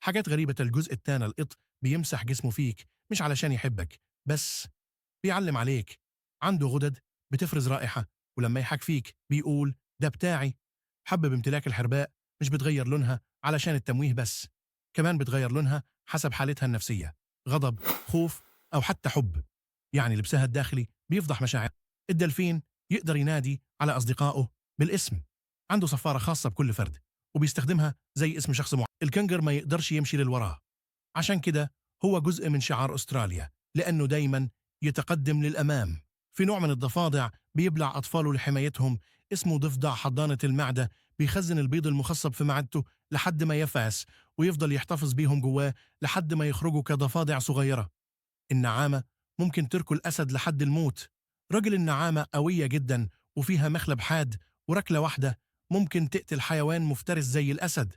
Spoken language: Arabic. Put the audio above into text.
حاجات غريبة. الجزء التاني القط بيمسح جسمه فيك مش علشان يحبك بس، بيعلم عليك. عنده غدد بتفرز رائحة، ولما يحك فيك بيقول ده بتاعي. حب بامتلاك الحرباء مش بتغير لونها علشان التمويه بس، كمان بتغير لونها حسب حالتها النفسية، غضب، خوف، أو حتى حب. يعني لبسها الداخلي بيفضح مشاعر. الدلفين يقدر ينادي على أصدقائه بالاسم، عنده صفارة خاصة بكل فرد وبيستخدمها زي اسم شخص معين. الكنجر ما يقدرش يمشي للوراء، عشان كده هو جزء من شعار أستراليا، لأنه دايما يتقدم للأمام. في نوع من الضفادع بيبلع أطفاله لحمايتهم، اسمه ضفدع حضانة المعدة، بيخزن البيض المخصب في معدته لحد ما يفعس، ويفضل يحتفظ بيهم جواه لحد ما يخرجوا كضفادع صغيرة. النعامة ممكن تركل الأسد لحد الموت. رجل النعامة قوية جدا وفيها مخلب حاد، وركلة واحدة ممكن تقتل حيوان مفترس زي الأسد.